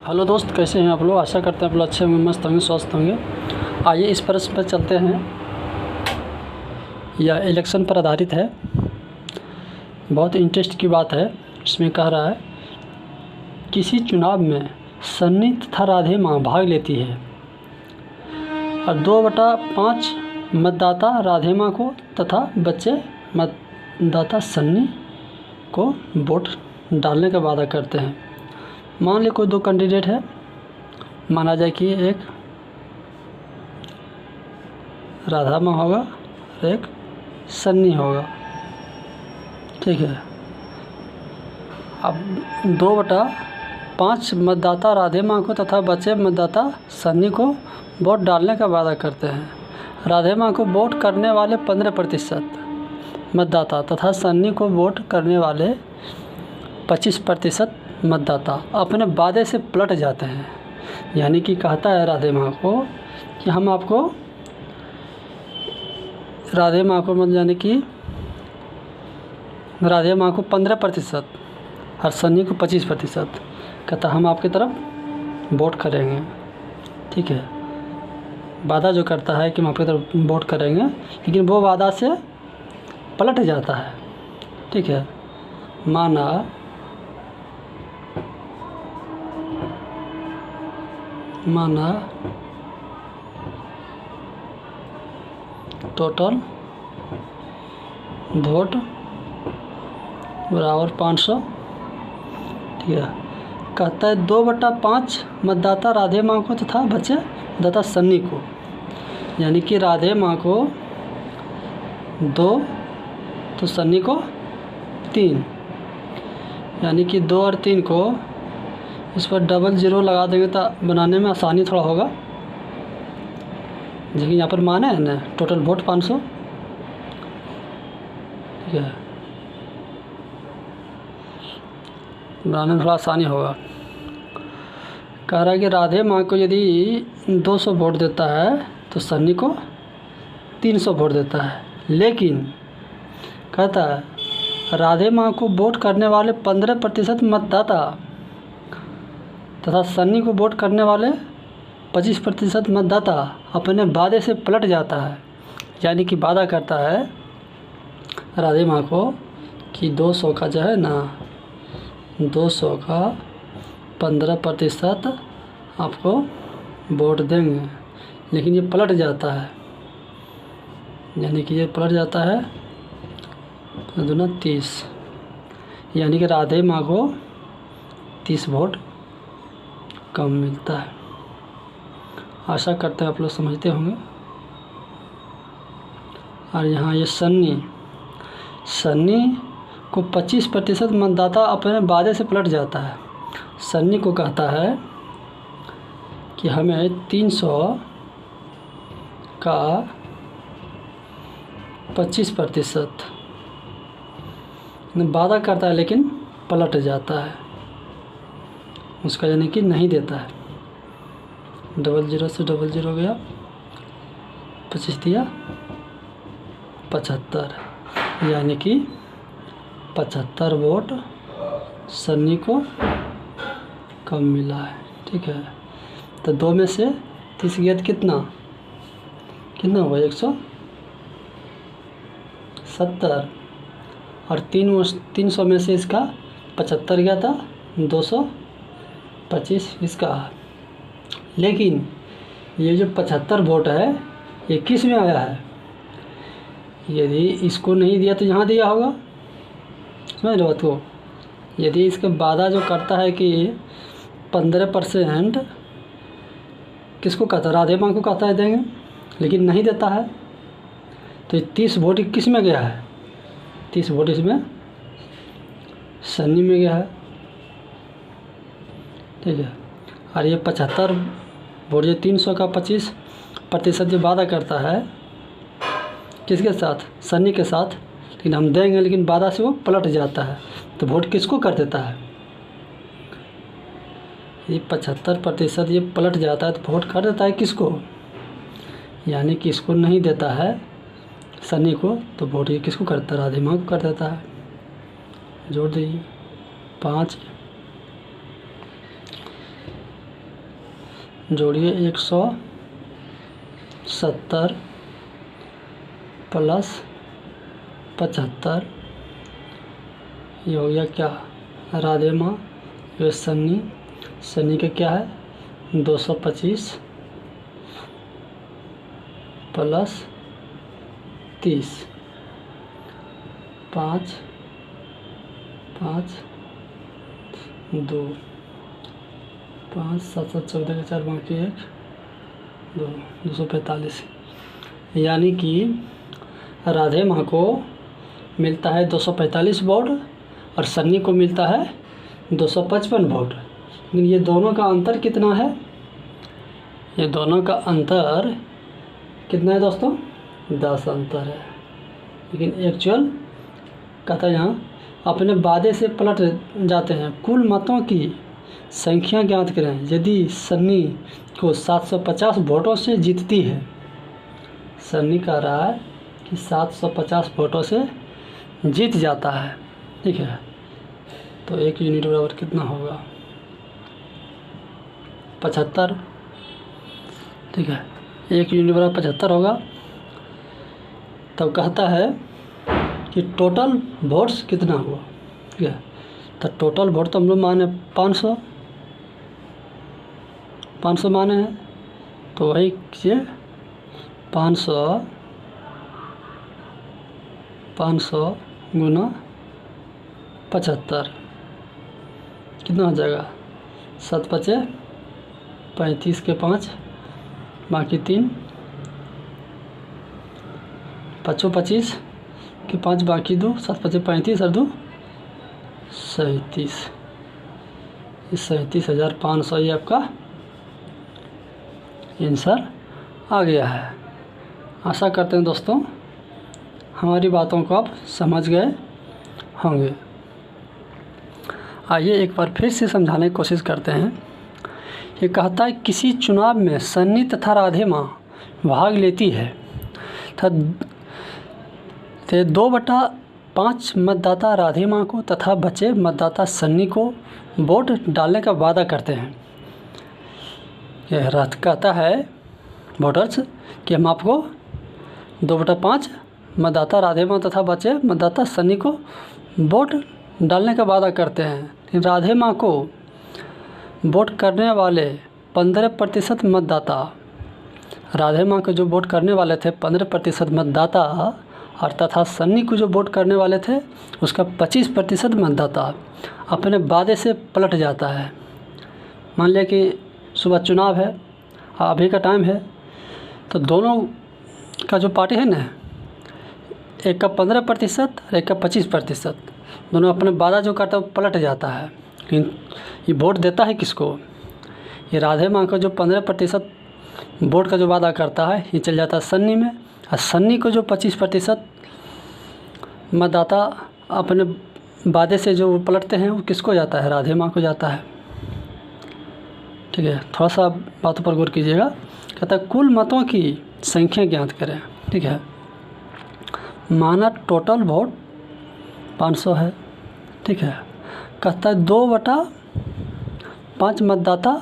Hello दोस्त, कैसे हैं आप लोग। आशा करते हैं आप लोग अच्छे होंगे, मस्त होंगे, स्वस्थ होंगे। आइए इस प्रश्न पर चलते हैं। यह इलेक्शन पर आधारित है। बहुत इंटरेस्ट की बात है। इसमें कह रहा है किसी चुनाव में सन्नी तथा राधे माँ भाग लेती है और 2/5 मतदाता राधे माँ को तथा बच्चे मतदाता सन्नी को वोट डालने का वादा करते हैं। मान ली कोई 2 कैंडिडेट है। माना जाए कि एक राधा माँ होगा और एक सन्नी होगा, ठीक है। अब 2/5 मतदाता राधे माँ को तथा बचे मतदाता सन्नी को वोट डालने का वादा करते हैं। राधे माँ को वोट करने वाले 15% मतदाता तथा सन्नी को वोट करने वाले 25% मतदाता अपने वादे से पलट जाते हैं। यानी कि कहता है राधे माँ को कि हम आपको राधे माँ को यानी कि राधे माँ को 15% और सन्नी को 25%, कहता हम आपकी तरफ वोट करेंगे, ठीक है। वादा जो करता है कि हम आपकी तरफ वोट करेंगे, लेकिन वो वादा से पलट जाता है, ठीक है। माना टोटल वोट बराबर 500, ठीक है। कहता है 2/5 मतदाता राधे माँ को तथा बचे मतदाता सन्नी को। यानी कि राधे माँ को 2 तो सन्नी को 3, यानी कि 2 और 3 को इस पर डबल ज़ीरो लगा देंगे तो बनाने में आसानी थोड़ा होगा। लेकिन यहाँ पर माने है ना टोटल वोट 500, ठीक है। बनाने में थोड़ा आसानी होगा। कह रहा है कि राधे माँ को यदि 200 वोट देता है तो सन्नी को 300 वोट देता है। लेकिन कहता है राधे माँ को वोट करने वाले 15% मतदाता तथा सन्नी को वोट करने वाले 25% मतदाता अपने वादे से पलट जाता है। यानी कि वादा करता है राधे माँ को कि 200 का जो है ना 200 का 15% आपको वोट देंगे, लेकिन ये पलट जाता है। यानी कि ये पलट जाता है 2 30, यानी कि राधे माँ को 30 वोट कम मिलता है। आशा करते हैं आप लोग समझते होंगे। और यहाँ ये सन्नी को 25% मतदाता अपने वादे से पलट जाता है। सन्नी को कहता है कि हमें 300 का 25% वादा करता है, लेकिन पलट जाता है उसका, यानी कि नहीं देता है। 00 से 00 गया, 25 दिया 75, यानी कि 75 वोट सन्नी को कम मिला है, ठीक है। तो 2 में से 30 गया तो कितना हुआ 170, और 300 में से इसका 75 गया था 225 इसका। लेकिन ये जो 75 वोट है ये किस में आया है। यदि इसको नहीं दिया तो यहाँ दिया होगा, समझ लो बात को। यदि इसका वादा जो करता है कि 15% किसको कहता है, राधे माँ को कहता है देंगे, लेकिन नहीं देता है, तो 30 वोट किस में गया है, 30 वोट इसमें सन्नी में गया है, ठीक है। और ये 75 वोट जो 300 का 25% जो वादा करता है किसके साथ, सन्नी के साथ, लेकिन हम देंगे, लेकिन वादा से वो पलट जाता है, तो वोट किसको कर देता है। ये 75% ये पलट जाता है तो वोट कर देता है किसको, यानी कि इसको नहीं देता है सन्नी को, तो वोट ये किसको करता है, राधे माँ को कर देता है। जोड़ दीजिए 5 जोड़िए 170 प्लस 75, ये हो गया क्या, राधे माँ। ये सन्नी, सन्नी का क्या है 225 प्लस 30, 5 5 2 5 7 7 14 के 4 बाकी 1 2 245, यानी कि राधे माँ को मिलता है 245 वोल्ट और सन्नी को मिलता है 255 वोल्ट। लेकिन ये दोनों का अंतर कितना है, ये दोनों का अंतर कितना है दोस्तों, 10 अंतर है। लेकिन एक्चुअल कहता है यहाँ अपने वादे से पलट जाते हैं। कुल मतों की संख्या ज्ञात करें। यदि सन्नी को 750 वोटों से जीतती है, सन्नी कह रहा है कि 750 वोटों से जीत जाता है, ठीक है, तो 1 यूनिट बराबर कितना होगा 75, ठीक है, 1 यूनिट बराबर 75 होगा। तब कहता है कि टोटल वोट्स कितना हुआ, ठीक है, तो टोटल वोट तो हम लोग माने 500 माने हैं, तो वही कीजिए 500 गुना 75 कितना हो जाएगा, 7 5 35 के 5 बाकी 3 5 25 के 5 बाकी 2 7 5 35 और 2 37, 37,500 ये आपका आंसर आ गया है। आशा करते हैं दोस्तों हमारी बातों को आप समझ गए होंगे। आइए एक बार फिर से समझाने की कोशिश करते हैं। ये कहता है किसी चुनाव में सन्नी तथा राधे माँ भाग लेती है तथा 2/5 मतदाता राधे माँ को तथा बचे मतदाता सन्नी को वोट डालने का वादा करते हैं। यह कहता है वोटर्स कि हम आपको 2/5 मतदाता राधे माँ तथा बचे मतदाता सन्नी को वोट डालने का वादा करते हैं। राधे माँ को वोट करने वाले 15% मतदाता, राधे माँ को जो वोट करने वाले थे 15% मतदाता और तथा सन्नी को जो वोट करने वाले थे उसका 25% मतदाता अपने वादे से पलट जाता है। मान लिया कि सुबह चुनाव है, अभी का टाइम है, तो दोनों का जो पार्टी है ना, एक का 15% और एक का 25%, दोनों अपने वादा जो करता है वो पलट जाता है। लेकिन ये वोट देता है किसको, ये राधे माँ का जो 15% वोट का जो वादा करता है ये चल जाता है सन्नी में, और सन्नी को जो 25% मतदाता अपने वादे से जो पलटते हैं वो किसको जाता है, राधे माँ को जाता है। ठीक है, थोड़ा सा बातों पर गौर कीजिएगा। कहता है कुल मतों की संख्या ज्ञात करें, ठीक है, माना टोटल वोट 500 है, ठीक है, कहता है 2/5 मतदाता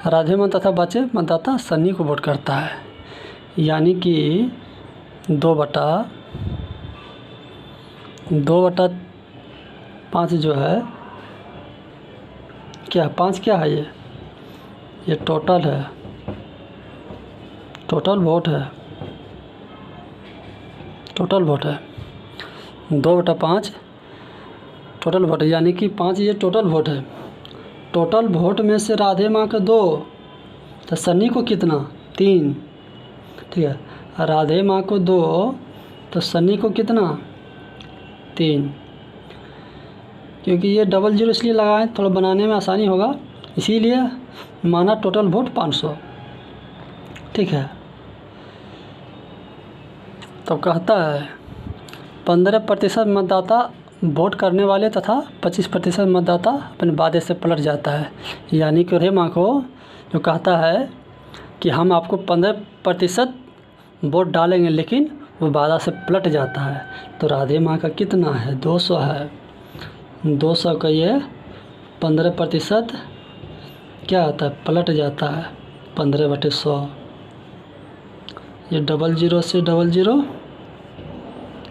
राधे माँ तथा बचे मतदाता सन्नी को वोट करता है, यानी कि 2/5 जो है क्या, 5 क्या है, ये टोटल है, टोटल वोट है, टोटल वोट है 2/5 टोटल वोट है, यानी कि 5 ये टोटल वोट है। टोटल वोट में से राधे माँ का 2, तो सन्नी को कितना 3, ठीक है, राधे माँ को 2 तो सन्नी को कितना 3, क्योंकि ये डबल जीरो इसलिए लगाएं थोड़ा बनाने में आसानी होगा, इसीलिए माना टोटल वोट 500, ठीक है। तो कहता है 15% मतदाता वोट करने वाले तथा 25% मतदाता अपने वादे से पलट जाता है, यानी कि राधे माँ को जो कहता है कि हम आपको 15% वोट डालेंगे, लेकिन वो वादा से पलट जाता है। तो राधे माँ का कितना है 200 है, 200 का ये 15% क्या आता है, पलट जाता है 15/100। ये 00 से 00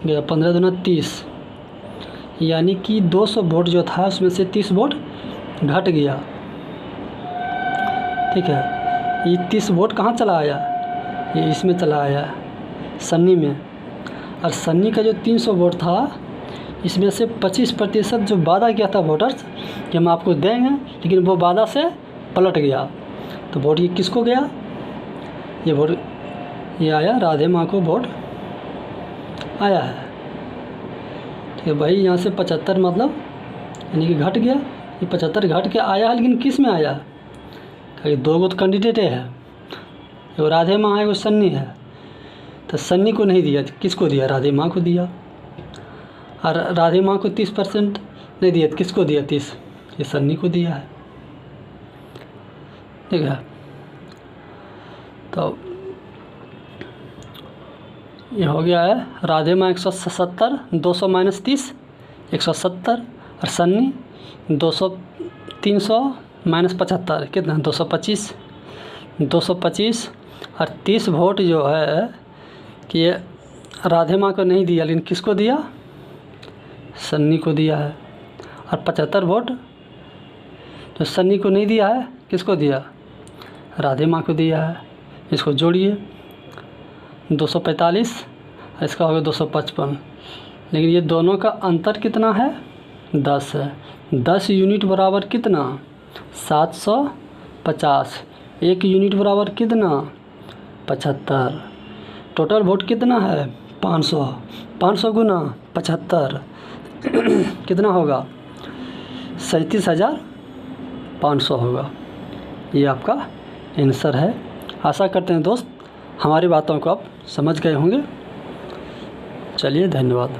गया, 15 दूना 30, यानी कि 200 वोट जो था उसमें से 30 वोट घट गया। ठीक है, ये 30 वोट कहाँ चला आया, ये इसमें चला आया सन्नी में। और सन्नी का जो 300 वोट था इसमें से 25% जो वादा किया था वोटर्स कि हम आपको देंगे, लेकिन वो वादा से पलट गया। तो वोट ये किसको गया, ये वोट ये आया राधे माँ को वोट आया है। ठीक है भाई, यहाँ से 75 मतलब यानी कि घट गया, ये 75 घट के आया है, लेकिन किस में आया, कहीं 2 तो कैंडिडेट है, वो राधे माँ है, वो सन्नी है। तो सन्नी को नहीं दिया, किसको दिया, राधे माँ को दिया। और राधे माँ को 30% नहीं दिया, किसको दिया 30, ये सन्नी को दिया है। ठीक है, तो ये हो गया है राधे माँ 170, 200 - 30 170, और सन्नी 200 300 - 75 कितना, 225 225। और 30 वोट जो है कि ये राधे माँ को नहीं दिया, लेकिन किसको दिया, सन्नी को दिया है। और 75 वोट जो सन्नी को नहीं दिया है, किसको दिया, राधे माँ को दिया है। इसको जोड़िए, 245 और इसका हो गया 255, लेकिन ये दोनों का अंतर कितना है, 10 है। 10 यूनिट बराबर कितना, 750। 1 यूनिट बराबर कितना, 75। टोटल वोट कितना है, 500। 500 गुना 75 कितना होगा, 37,500 होगा। ये आपका आंसर है। आशा करते हैं दोस्त हमारी बातों को आप समझ गए होंगे। चलिए, धन्यवाद।